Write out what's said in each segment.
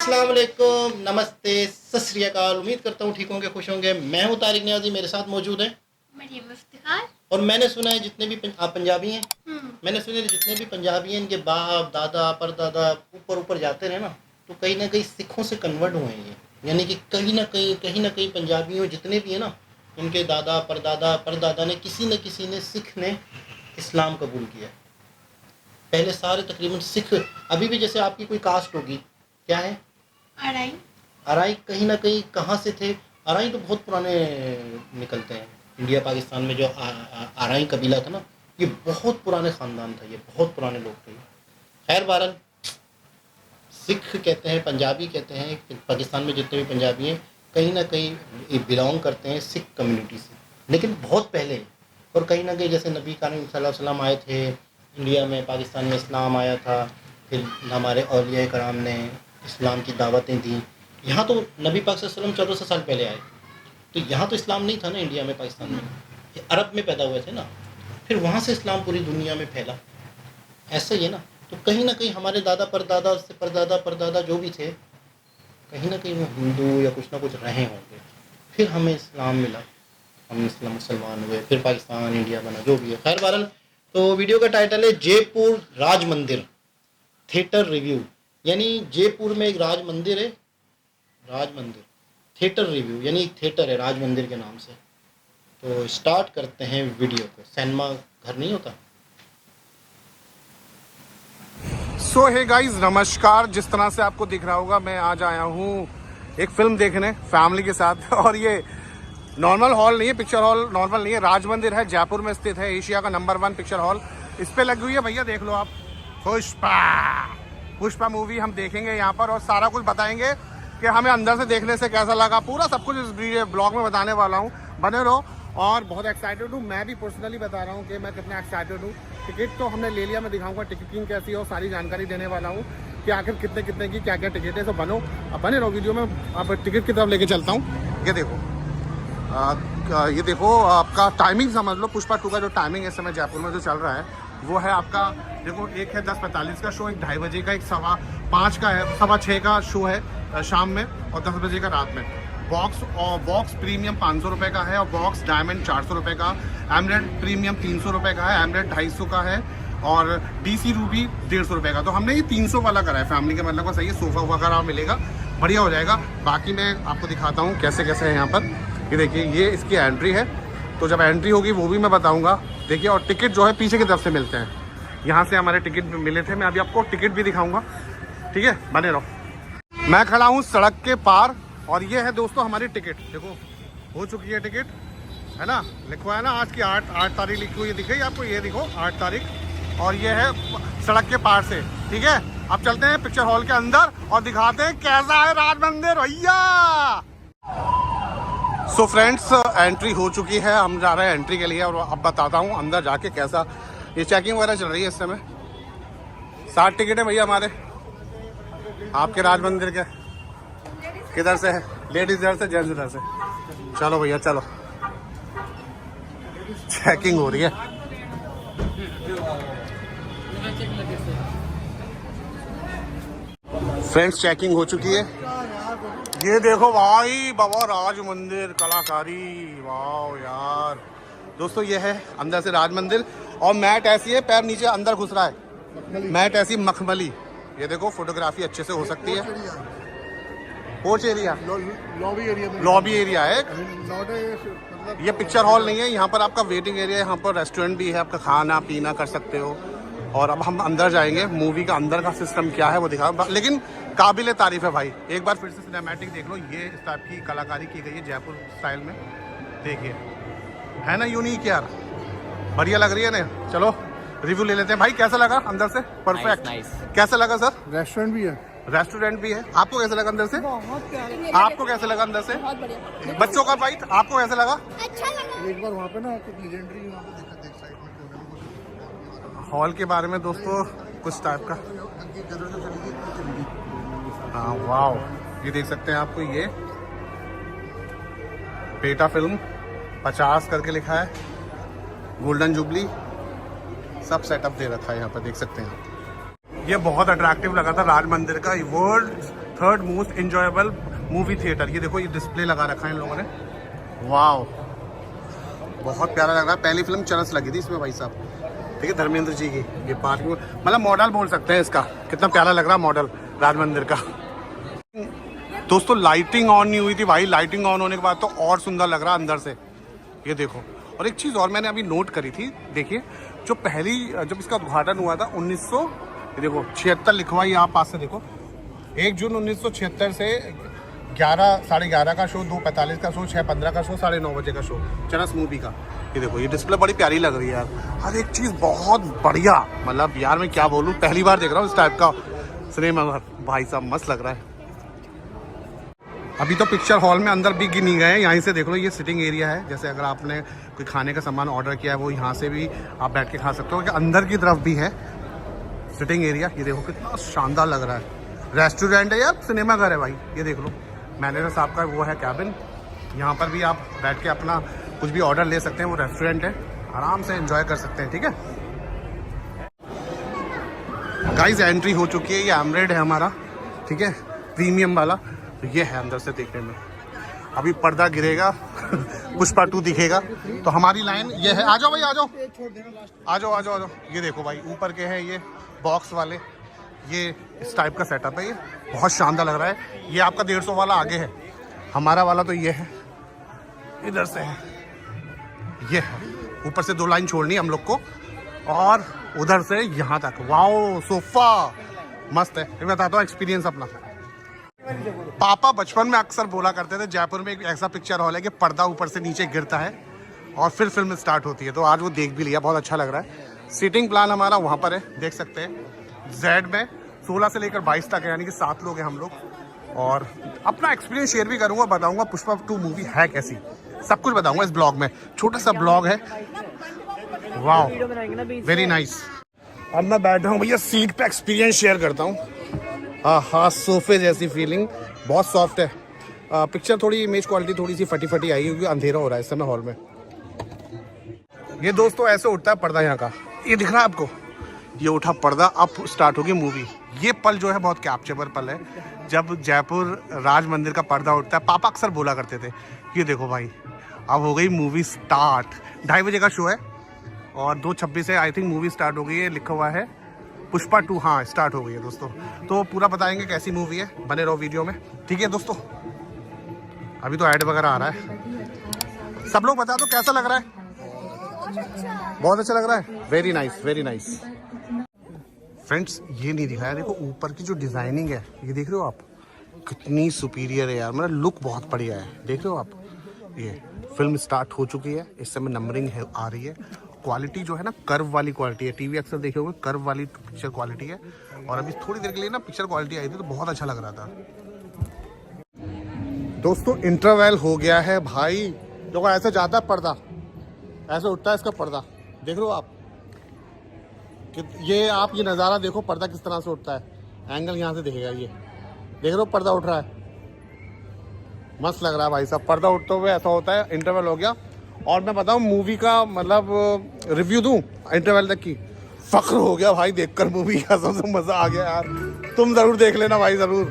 अस्सलाम वालेकुम, नमस्ते, सत श्री अकाल। उम्मीद करता हूँ ठीक होंगे, खुश होंगे। मैं हूँ तारिक नियाजी, मेरे साथ मौजूद है मरियम इफ्तिखार। और मैंने सुना है जितने भी आप पंजाबी हैं, मैंने सुना है जितने भी पंजाबी हैं इनके बाप दादा परदादा ऊपर ऊपर जाते रहे ना, तो कहीं ना कहीं सिखों से कन्वर्ट हुए हैं ये। यानी कि कहीं ना कहीं पंजाबियों जितने भी हैं ना, उनके दादा परदादा परदादा ने किसी न किसी ने सिख ने इस्लाम कबूल किया। पहले सारे तकरीबन सिख, अभी भी जैसे आपकी कोई कास्ट होगी, क्या है अराई। अराई, कहीं ना कहीं कहाँ से थे? अराई तो बहुत पुराने निकलते हैं। इंडिया पाकिस्तान में जो अराई कबीला था ना, ये बहुत पुराने ख़ानदान था, ये बहुत पुराने लोग थे। खैर बहरहाल, सिख कहते हैं, पंजाबी कहते हैं, पाकिस्तान में जितने भी पंजाबी हैं कहीं ना कहीं बिलोंग करते हैं सिख कम्युनिटी से, लेकिन बहुत पहले। और कहीं ना कहीं जैसे नबी करीम सल्लल्लाहु अलैहि वसल्लम आए थे इंडिया में, पाकिस्तान में इस्लाम आया था, फिर हमारे औलिया कराम ने इस्लाम की दावतें दी। यहाँ तो नबी पाक सल्लल्लाहु अलैहि वसल्लम 1400 साल पहले आए, तो यहाँ तो इस्लाम नहीं था ना इंडिया में, पाकिस्तान में, ये अरब में पैदा हुए थे ना, फिर वहाँ से इस्लाम पूरी दुनिया में फैला। ऐसा ही है ना। तो कहीं ना कहीं हमारे दादा परदादा से परदादा परदादा जो भी थे, कहीं ना कहीं वो हिंदू या कुछ ना कुछ रहे होंगे, फिर हमें इस्लाम मिला, हम इस्लाम मुसलमान हुए, फिर पाकिस्तान इंडिया बना, जो भी है। खैर बहरहाल, तो वीडियो का टाइटल है जयपुर राज मंदिर थिएटर रिव्यू। यानी जयपुर में एक राज मंदिर है, राज मंदिर थिएटर रिव्यू, यानी थिएटर है राज मंदिर के नाम से। तो स्टार्ट करते हैं वीडियो को। सिनेमा घर नहीं होता। सो हे गाइस, नमस्कार। जिस तरह से आपको दिख रहा होगा, मैं आज आया हूँ एक फिल्म देखने फैमिली के साथ। और ये नॉर्मल हॉल नहीं है, पिक्चर हॉल नॉर्मल नहीं है, राज मंदिर है, जयपुर में स्थित है, एशिया का नंबर 1 पिक्चर हॉल। इस पे लगी हुई है भैया, देख लो आप, पुष्पा मूवी हम देखेंगे यहाँ पर और सारा कुछ बताएंगे कि हमें अंदर से देखने से कैसा लगा। पूरा सब कुछ इस ब्लॉग में बताने वाला हूँ, बने रहो। और बहुत एक्साइटेड हूँ, मैं भी पर्सनली बता रहा हूँ कि मैं कितना एक्साइटेड हूँ। टिकट तो हमने ले लिया, मैं दिखाऊंगा टिकटिंग कैसी है और सारी जानकारी देने वाला हूँ कि आखिर कितने कितने की क्या क्या टिकट है। तो अब बने रहो वीडियो में। अब टिकट की तरफ लेके चलता हूँ। ये देखो, ये देखो, आपका टाइमिंग समझ लो। पुष्पा 2 का जो टाइमिंग इस समय जयपुर में जो चल रहा है वो है आपका, देखो, एक है 10:45 का शो, एक 2:30 बजे का, एक 5:15 का है, 6:15 का शो है शाम में, और 10 बजे का रात में। बॉक्स प्रीमियम 500 रुपये का है और बॉक्स डायमंड 400 रुपये का। एमरेड प्रीमियम 300 रुपये का है, एमरेड 250 का है और डीसी रूबी 150 रुपये का। तो हमने ये 300 वाला करा है फैमिली के, मतलब का सही है। सोफा वगैरह मिलेगा, बढ़िया हो जाएगा। बाकी मैं आपको दिखाता हूँ कैसे कैसे है यहाँ पर। ये देखिए, ये इसकी एंट्री है, तो जब एंट्री होगी वो भी मैं बताऊँगा। देखिए, और टिकट जो है पीछे की तरफ से मिलते हैं, यहाँ से हमारे टिकट मिले थे। मैं अभी आपको टिकट भी दिखाऊँगा, ठीक है, बने रहो। मैं खड़ा हूँ सड़क के पार और ये है दोस्तों हमारी टिकट। देखो, हो चुकी है टिकट, है ना, लिखवा है ना, आज की 8 तारीख लिखी हुई दिख रही है आपको, ये देखो 8 तारीख। और ये है सड़क के पार से, ठीक है। अब चलते हैं पिक्चर हॉल के अंदर और दिखाते हैं कैसा है राज मंदिर भैया। सो फ्रेंड्स, एंट्री हो चुकी है, हम जा रहे हैं एंट्री के लिए और अब बताता हूँ अंदर जाके कैसा। ये चेकिंग वगैरह चल रही है इस समय। 60 टिकट है भैया हमारे, आपके राज मंदिर के। किधर से है? लेडीज इधर से, जेंट्स इधर से। चलो भैया चलो, चेकिंग हो रही है। फ्रेंड्स, चेकिंग हो चुकी है। ये देखो भाई, बाबा राज मंदिर कलाकारी, वाह यार। दोस्तों, ये है अंदर से राज मंदिर और मैट ऐसी है, पैर नीचे अंदर घुस रहा है, मैट ऐसी मखमली। ये देखो, फोटोग्राफी अच्छे से हो सकती है। पोर्च एरिया, लॉबी एरिया है। ये पिक्चर हॉल नहीं है, यहाँ पर आपका वेटिंग एरिया है, यहाँ पर रेस्टोरेंट भी है, आपका खाना पीना कर सकते हो। और अब हम अंदर जाएंगे, मूवी का अंदर का सिस्टम क्या है वो दिखा, लेकिन काबिल तारीफ है भाई। एक बार फिर से सिनेमैटिक देख लो, ये इस टाइप की कलाकारी की गई है जयपुर स्टाइल में। देखिए, है ना यूनिक यार, बढ़िया लग रही है ना। चलो रिव्यू ले लेते हैं भाई, कैसा लगा अंदर से? परफेक्ट। कैसा लगा सर? रेस्टोरेंट भी है, रेस्टोरेंट भी है। आपको कैसा लगा अंदर से? बहुत प्यारे। आपको कैसा लगा अंदर से? बहुत बढ़िया। बच्चों का फाइट आपको कैसा लगा? अच्छा लगा। एक बार वहाँ पे ना कुछ लीजेंडरी वहाँ पे देख साइड में हॉल के बारे में दोस्तों कुछ टाइप का, हाँ वाओ, ये देख सकते हैं आपको, ये पेटा फिल्म 50 करके लिखा है, गोल्डन जुबली, सब सेटअप दे रखा है यहाँ पर, देख सकते हैं आप। ये बहुत अट्रैक्टिव लगा था राज मंदिर का। World third most enjoyable movie theatre. ये देखो ये डिस्प्ले लगा रखा है इन लोगों ने, वाह बहुत प्यारा लग रहा है। पहली फिल्म चरस लगी थी इसमें भाई साहब, ठीक है, धर्मेंद्र जी की। ये पार्क मतलब मॉडल बोल सकते हैं इसका, कितना प्यारा लग रहा है मॉडल राज मंदिर का। दोस्तों लाइटिंग ऑन नहीं हुई थी भाई, लाइटिंग ऑन होने के बाद तो और सुंदर लग रहा है अंदर से, ये देखो। और एक चीज़ और मैंने अभी नोट करी थी, देखिए जो जब इसका उद्घाटन हुआ था 1976 लिखा हुआ है, आप पास से देखो 1 जून 1976 से 11 साढ़े 11 का शो, 2:45 का शो, 6:15 का शो, 9:30 बजे का शो चरस मूवी का। ये देखो ये डिस्प्ले बड़ी प्यारी लग रही है यार, हर एक चीज़ बहुत बढ़िया। मतलब यार मैं क्या बोलूँ, पहली बार देख रहा हूँ इस टाइप का सिनेमा घर, भाई साहब मस्त लग रहा है। अभी तो पिक्चर हॉल में अंदर भी नहीं गए, यहीं से देख लो ये सिटिंग एरिया है। जैसे अगर आपने कोई खाने का सामान ऑर्डर किया है वो यहाँ से भी आप बैठ के खा सकते हो, कि अंदर की तरफ भी है सिटिंग एरिया। ये देखो कितना शानदार लग रहा है, रेस्टोरेंट है यार, सिनेमा घर है भाई। ये देख लो मैनेजर साहब का वो है कैबिन, यहाँ पर भी आप बैठ के अपना कुछ भी ऑर्डर ले सकते हैं, वो रेस्टोरेंट है, आराम से एंजॉय कर सकते हैं, ठीक है। गाइस एंट्री हो चुकी है, ये एमरेड है हमारा, ठीक है, प्रीमियम वाला। तो ये है अंदर से देखने में, अभी पर्दा गिरेगा पुष्पा 2 दिखेगा तो हमारी लाइन ये है। आ जाओ भाई, आ जाओ आ जाओ आ जाओ आ जाओ। ये देखो भाई ऊपर के हैं ये बॉक्स वाले, ये इस टाइप का सेटअप है, ये बहुत शानदार लग रहा है। ये आपका 150 वाला आगे है, हमारा वाला तो ये है, इधर से है, ये है। ऊपर से 2 लाइन छोड़नी है हम लोग को, और उधर से यहाँ तक। वाओ सोफा मस्त है। मैं बताता हूँ एक्सपीरियंस अपना। पापा बचपन में अक्सर बोला करते थे जयपुर में एक ऐसा पिक्चर हॉल है कि पर्दा ऊपर से नीचे गिरता है और फिर फिल्म स्टार्ट होती है, तो आज वो देख भी लिया, बहुत अच्छा लग रहा है। सीटिंग प्लान हमारा वहाँ पर है, देख सकते हैं। जेड में 16 से लेकर 22 तक है, यानी कि 7 लोग हैं हम लोग। और अपना एक्सपीरियंस शेयर भी करूँगा, बताऊँगा पुष्पा 2 मूवी है कैसी, सब कुछ बताऊँगा इस ब्लॉग में। छोटा सा ब्लॉग है, वाह वेरी नाइस। अब मैं बैठा हूँ भैया सीट पे, एक्सपीरियंस शेयर करता हूँ। हाँ सोफे जैसी फीलिंग, बहुत सॉफ्ट है। पिक्चर थोड़ी इमेज क्वालिटी थोड़ी सी फटी फटी आई क्योंकि अंधेरा हो रहा है इस समय हॉल में। ये दोस्तों ऐसे उठता है पर्दा यहाँ का, ये दिख रहा है आपको, ये उठा पर्दा, अब स्टार्ट होगी मूवी। ये पल जो है बहुत कैप्चरेबल पल है, जब जयपुर राज मंदिर का पर्दा उठता है। पापा अक्सर बोला करते थे। ये देखो भाई अब हो गई मूवी स्टार्ट, 2:30 बजे का शो है और 2:26 से आई थिंक मूवी स्टार्ट हो गई है, लिखा हुआ है पुष्पा 2, हाँ स्टार्ट हो गई है दोस्तों। तो पूरा बताएंगे कैसी मूवी है, बने रहो वीडियो में, ठीक है दोस्तों। अभी तो ऐड वगैरह आ रहा है, सब लोग बता दो कैसा लग रहा है। बहुत अच्छा लग रहा है, very nice very nice. Friends ये नहीं दिखाया, देखो ऊपर की जो डिजाइनिंग है, ये देख रहे हो आप, कितनी सुपीरियर है यार, मतलब लुक बहुत बढ़िया है, देख रहे हो आप। ये फिल्म स्टार्ट हो चुकी है, इस समय नंबरिंग है आ रही है। क्वालिटी जो है ना कर्व वाली क्वालिटी है, टीवी अक्सर देखे होंगे कर्व वाली पिक्चर क्वालिटी है। और अभी थोड़ी देर के लिए ना पिक्चर क्वालिटी आई थी तो बहुत अच्छा लग रहा था। दोस्तों इंटरवल हो गया है भाई, देखो ऐसे जाता है पर्दा, ऐसे उठता है इसका पर्दा, देख रहे हो आप। ये आप ये नज़ारा देखो, पर्दा किस तरह से उठता है, एंगल यहाँ से दिखेगा, ये देख रहे हो पर्दा उठ रहा है, मस्त लग रहा है भाई साहब। पर्दा उठते हुए ऐसा होता है, इंटरवल हो गया। और मैं बताऊं मूवी का मतलब रिव्यू दूं इंटरवल तक की, फख्र हो गया भाई देखकर मूवी का, सबसे मजा आ गया यार, तुम जरूर देख लेना भाई जरूर।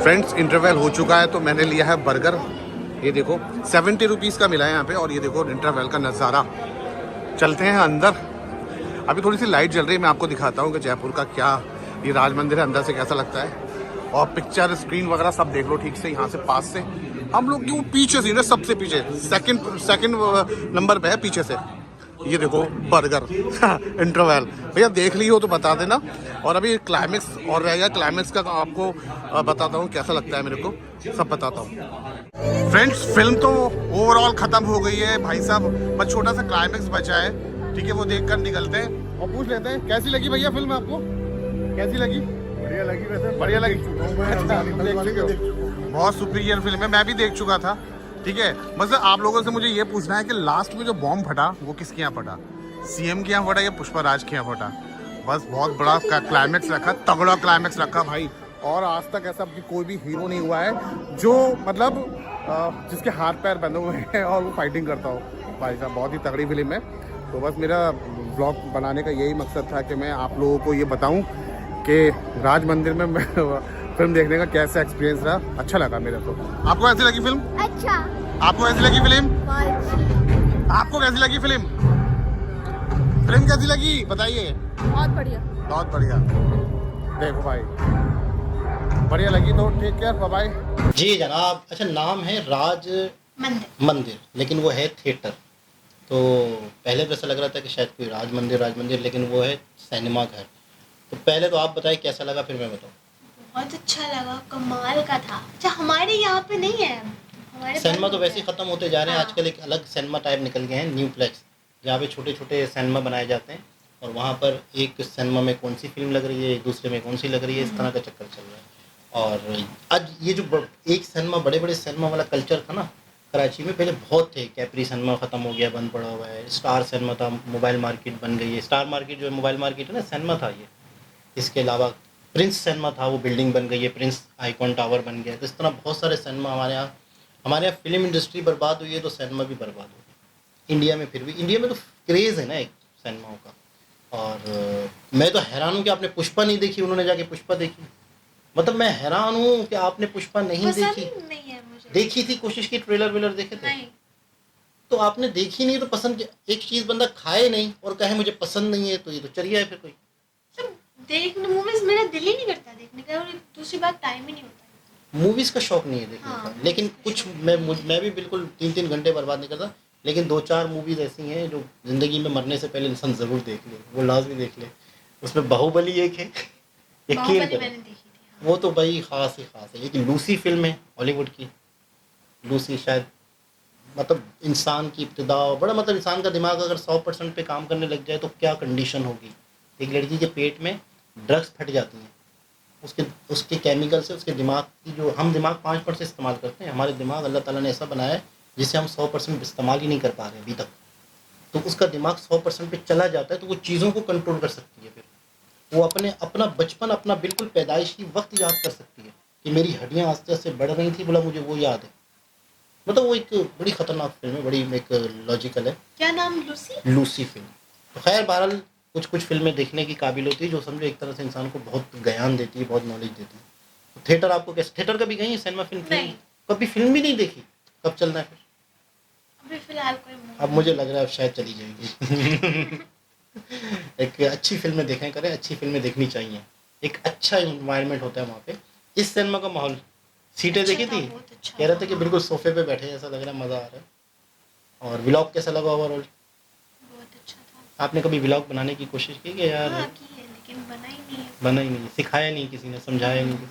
फ्रेंड्स इंटरवल हो चुका है तो मैंने लिया है बर्गर, ये देखो 70 रुपीज़ का मिला है यहाँ पे। और ये देखो इंटरवल का नज़ारा, चलते हैं अंदर। अभी थोड़ी सी लाइट जल रही है, मैं आपको दिखाता हूँ कि जयपुर का क्या ये राज मंदिर है अंदर से कैसा लगता है। और पिक्चर स्क्रीन वगैरह सब देख लो ठीक से, यहाँ से पास से। हम लोग क्यों पीछे से, सबसे पीछे सेकंड नंबर पे है पीछे से। ये देखो बर्गर इंटरवल, भैया देख ली हो तो बता देना। और अभी क्लाइमेक्स और रहेगा, क्लाइमेक्स का तो आपको बताता हूँ कैसा लगता है मेरे को, सब बताता हूँ। फ्रेंड्स फिल्म तो ओवरऑल खत्म हो गई है भाई साहब, बस छोटा सा क्लाइमेक्स बचा है, ठीक है, वो देख कर निकलते हैं और पूछ लेते हैं कैसी लगी भैया फिल्म, आपको कैसी लगी? बढ़िया लगी, वैसे बढ़िया लगी, बहुत सुपीरियर फिल्म है, मैं भी देख चुका था, ठीक है। बस आप लोगों से मुझे ये पूछना है कि लास्ट में जो बॉम्ब फटा वो किसके यहाँ फटा, सीएम के यहाँ फटा या पुष्पा राज के यहाँ फटा? बस बहुत बड़ा क्लाइमेक्स रखा, तगड़ा क्लाइमेक्स रखा भाई। और आज तक ऐसा कोई भी हीरो नहीं हुआ है जो मतलब जिसके हाथ पैर बंधे हुए हैं और वो फाइटिंग करता हो भाई साहब, बहुत ही तगड़ी फिल्म है। तो बस मेरा ब्लॉग बनाने का यही मकसद था कि मैं आप लोगों को ये बताऊं कि राज मंदिर में मैं फिल्म देखने का कैसा एक्सपीरियंस रहा। अच्छा लगा मेरे को। आपको कैसी लगी फिल्म? अच्छा, आपको कैसी लगी फिल्म? आपको कैसी लगी फिल्म? फिल्म कैसी लगी बताइए। बहुत बढ़िया। बहुत बढ़िया। देखो भाई बढ़िया लगी तो टेक केयर, बाय बाय। जी जनाब। अच्छा, नाम है राज मंदिर। मंदिर, लेकिन वो है थिएटर। तो पहले तो ऐसा लग रहा था कि शायद कोई राज मंदिर, लेकिन वो है सिनेमा घर। तो पहले तो आप बताइए कैसा लगा, फिर मैं बताऊँ। बहुत अच्छा लगा, कमाल का था। अच्छा, हमारे यहाँ पे नहीं है अब, हमारे सिनेमा बंद तो हो वैसे ही गया। ख़त्म होते जा रहे हैं। हाँ। आजकल एक अलग सिनेमा टाइप निकल गए हैं, न्यू प्लेक्स, जहाँ पे छोटे छोटे सिनेमा बनाए जाते हैं और वहाँ पर एक सिनेमा में कौन सी फिल्म लग रही है, एक दूसरे में कौन सी लग रही है, इस तरह का चक्कर चल रहा है। और आज ये जो एक सिनेमा, बड़े बड़े सिनेमा वाला कल्चर था ना कराची में, पहले बहुत थे। कैपरी सिनेमा ख़त्म हो गया, बंद पड़ा हुआ है। स्टार सिनेमा था, मोबाइल मार्केट बन गई है। स्टार मार्केट जो है मोबाइल मार्केट है ना, सिनेमा था ये। इसके अलावा प्रिंस सिनेमा था, वो बिल्डिंग बन गई है, प्रिंस आइकॉन टावर बन गया है। तो इस तरह बहुत सारे सिनेमा हमारे यहाँ फिल्म इंडस्ट्री बर्बाद हुई है तो सिनेमा भी बर्बाद हो गया इंडिया में। फिर भी इंडिया में तो क्रेज़ है ना एक सिनेमाओं का। और मैं तो हैरान हूँ कि आपने पुष्पा नहीं देखी, उन्होंने जाके पुष्पा देखी। मतलब मैं हैरान हूँ कि आपने पुष्पा नहीं देखी। पसंद नहीं है मुझे। देखी थी, कोशिश की, ट्रेलर वेलर देखे थे? नहीं। तो आपने देखी नहीं तो पसंद एक चीज़ बंदा खाए नहीं और कहे मुझे पसंद नहीं है, तो ये तो चरिया है फिर कोई। सब देखने मूवीज मेरा दिल ही नहीं करता देखने का, और दूसरी बात टाइम ही नहीं होता। मूवीज़ का शौक नहीं है देखने हाँ, का, लेकिन movies का कुछ शौक मैं भी बिल्कुल 3-3 घंटे बर्बाद नहीं करता। लेकिन 2-4 मूवीज़ ऐसी हैं जो ज़िंदगी में मरने से पहले इंसान ज़रूर देख ले, वो लाजमी देख ले। उसमें बाहुबली एक है, यकीन बाहुबली करें। मैंने देखी थी। हाँ। वो तो भाई ख़ास ही ख़ास है। एक लूसी फिल्म है हॉलीवुड की, लूसी शायद, मतलब इंसान की इब्तिदा, बड़ा मतलब इंसान का दिमाग अगर 100% पे काम करने लग जाए तो क्या कंडीशन होगी। एक लड़की के पेट में ड्रग्स फट जाती हैं, उसके उसके केमिकल से उसके दिमाग की, जो हम दिमाग 5% इस्तेमाल करते हैं, हमारे दिमाग अल्लाह ताला ने ऐसा बनाया है जिसे हम 100% इस्तेमाल ही नहीं कर पा रहे अभी तक। तो उसका दिमाग 100% पे चला जाता है तो वो चीज़ों को कंट्रोल कर सकती है। फिर वो अपना बचपन, अपना बिल्कुल पैदाइशी वक्त याद कर सकती है कि मेरी हड्डियाँ आस्ते आस्ते बढ़ रही थी, बोला मुझे वो याद है। मतलब वो एक बड़ी ख़तरनाक फिल्म है, बड़ी एक लॉजिकल है, क्या नाम? लूसी। Lucy film. तो खैर बहरहाल कुछ कुछ फिल्में देखने की काबिल होती है जो समझो एक तरह से इंसान को बहुत ज्ञान देती है, बहुत नॉलेज देती है। तो थिएटर आपको कैसे, थिएटर कभी गई है? सिनेमा फिल्म नहीं। कभी फिल्म भी नहीं देखी? कब चलना है फिर? अभी फिलहाल कोई movie अब मुझे लग रहा है अब शायद चली जाएगी। एक अच्छी फिल्में देखें करें, अच्छी फिल्में देखनी चाहिए। एक अच्छा इन्वायरमेंट होता है वहाँ पे। इस सिनेमा का माहौल, सीटें अच्छा देखी था, थी, बहुत अच्छा कह रहे था, थे कि हाँ। बिल्कुल सोफे पे बैठे ऐसा लग रहा है, मज़ा आ रहा है। और व्लॉग कैसा लगा ओवरऑल? बहुत अच्छा था। आपने कभी व्लॉग बनाने की कोशिश की कि यार? हाँ की है, लेकिन बना ही नहीं है। बना ही नहीं, सिखाया नहीं किसी ने, समझाया नहीं।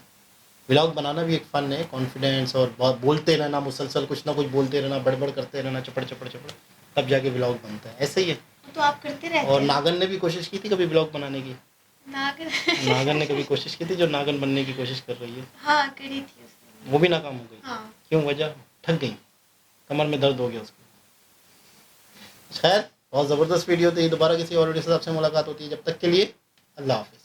व्लॉग बनाना भी एक फ़न है, कॉन्फिडेंस और बहुत बोलते रहना, मुसलसल कुछ ना कुछ बोलते रहना, बड़बड़ करते रहना, चपड़ चपड़ चपड़, तब जाके व्लॉग बनता है। ऐसे ही है। तो आप करते रहते और हैं। नागन ने भी कोशिश की थी कभी व्लॉग बनाने की? नागर। नागन ने कभी कोशिश की थी, जो नागन बनने की कोशिश कर रही है? हाँ करी थी उसने। वो भी नाकाम हो गई। हाँ। क्यों? वजह? थक गई, कमर में दर्द हो गया उसको। खैर बहुत ज़बरदस्त वीडियो थी। दोबारा किसी और वीडियो से आपसे मुलाकात होती है, जब तक के लिए अल्लाह हाफ़िज़।